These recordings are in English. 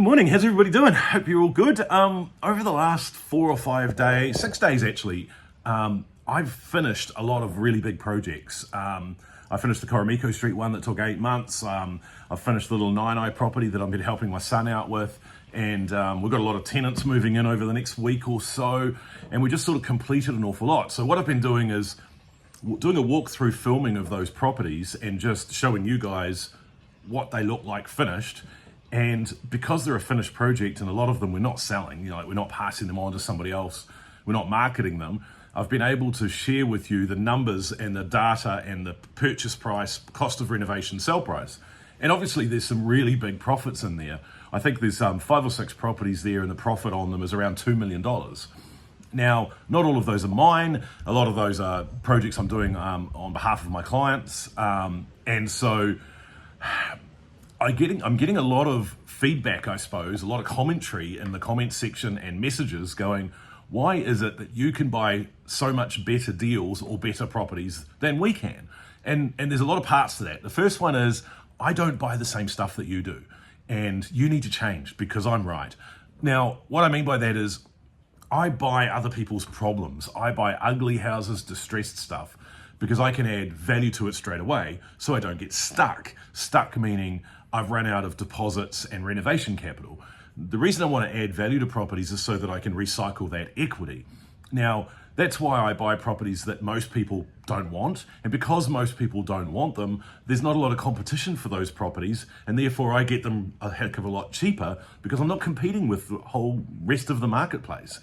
Good morning, how's everybody doing? Hope you're all good. Over the last 4 or 5 days, 6 days actually, I've finished a lot of really big projects. I finished the Koromiko Street one that took 8 months. I've finished the little Nainai property that I've been helping my son out with. And we've got a lot of tenants moving in over the next week or so. And we just sort of completed an awful lot. So what I've been doing is doing a walkthrough filming of those properties and just showing you guys what they look like finished. And because they're a finished project and a lot of them we're not selling, we're not passing them on to somebody else, we're not marketing them, I've been able to share with you the numbers and the data and the purchase price, cost of renovation, sell price. And obviously there's some really big profits in there. I think there's 5 or 6 properties there and the profit on them is around $2 million. Now, not all of those are mine. A lot of those are projects I'm doing on behalf of my clients. And so I'm getting a lot of feedback, I suppose, a lot of commentary in the comment section and messages going, why is it that you can buy so much better deals or better properties than we can? And there's a lot of parts to that. The first one is, I don't buy the same stuff that you do. And you need to change because I'm right. Now, what I mean by that is, I buy other people's problems. I buy ugly houses, distressed stuff, because I can add value to it straight away so I don't get stuck. Stuck meaning I've run out of deposits and renovation capital. The reason I want to add value to properties is so that I can recycle that equity. Now, that's why I buy properties that most people don't want. And because most people don't want them, there's not a lot of competition for those properties. And therefore I get them a heck of a lot cheaper because I'm not competing with the whole rest of the marketplace.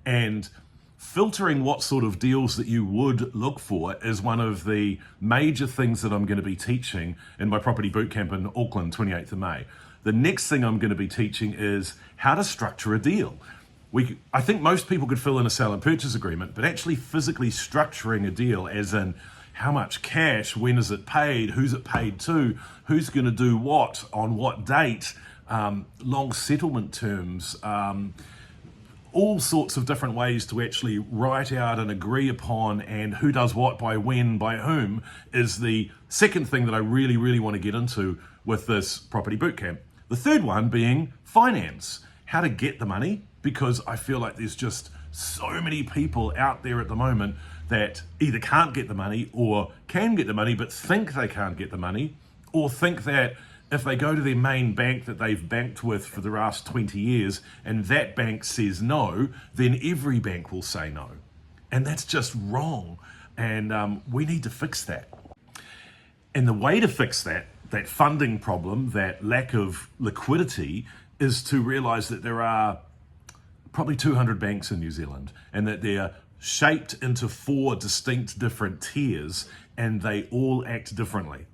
And filtering what sort of deals that you would look for is one of the major things that I'm going to be teaching in my property bootcamp in Auckland, 28th of May. The next thing I'm going to be teaching is how to structure a deal. I think most people could fill in a sale and purchase agreement, but actually physically structuring a deal as in how much cash, when is it paid, who's it paid to, who's going to do what, on what date, long settlement terms, all sorts of different ways to actually write out and agree upon and who does what by when, by whom, is the second thing that I really, really want to get into with this property bootcamp. The third one being finance, how to get the money, because I feel like there's just so many people out there at the moment that either can't get the money or can get the money but think they can't get the money, or think that if they go to their main bank that they've banked with for the last 20 years and that bank says no, then every bank will say no. And that's just wrong. And we need to fix that. And the way to fix that funding problem, that lack of liquidity, is to realize that there are probably 200 banks in New Zealand and that they're shaped into 4 distinct different tiers and they all act differently.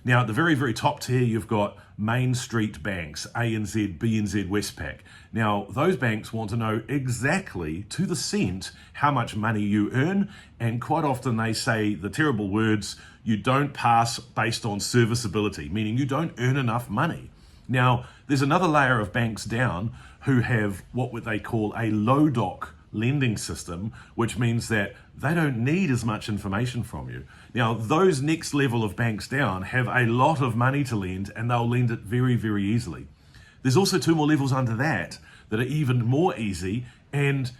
Now, at the very, very top tier, you've got Main Street banks, ANZ, BNZ, Westpac. Now, those banks want to know exactly to the cent how much money you earn, and quite often they say the terrible words, you don't pass based on serviceability, meaning you don't earn enough money. Now, there's another layer of banks down who have what would they call a low doc lending system, which means that they don't need as much information from you. Now, those next level of banks down have a lot of money to lend and they'll lend it very, very easily. There's also 2 more levels under that that are even more easy. And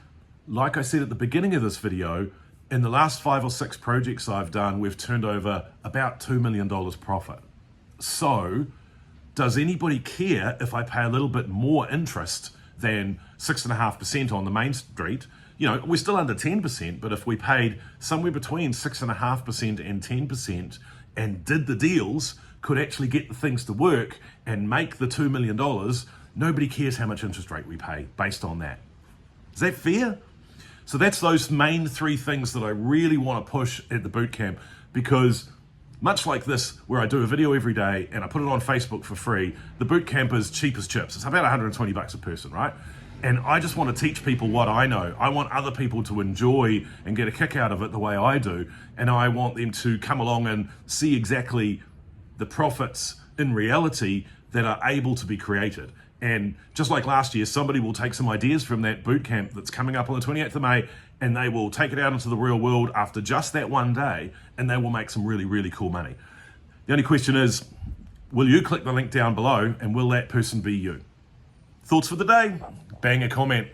like I said at the beginning of this video, in the last 5 or 6 projects I've done, we've turned over about $2 million profit. So, does anybody care if I pay a little bit more interest than 6.5% on the main street? We're still under 10%, but if we paid somewhere between 6.5% and 10% and did the deals, could actually get the things to work and make the $2 million, nobody cares how much interest rate we pay based on that. Is that fair? So that's those main 3 things that I really want to push at the bootcamp, because much like this, where I do a video every day and I put it on Facebook for free, the bootcamp is cheap as chips. It's about 120 bucks a person, right? And I just want to teach people what I know. I want other people to enjoy and get a kick out of it the way I do. And I want them to come along and see exactly the profits in reality that are able to be created. And just like last year, somebody will take some ideas from that bootcamp that's coming up on the 28th of May, and they will take it out into the real world after just that one day, and they will make some really, really cool money. The only question is, will you click the link down below and will that person be you? Thoughts for the day? Bang a comment.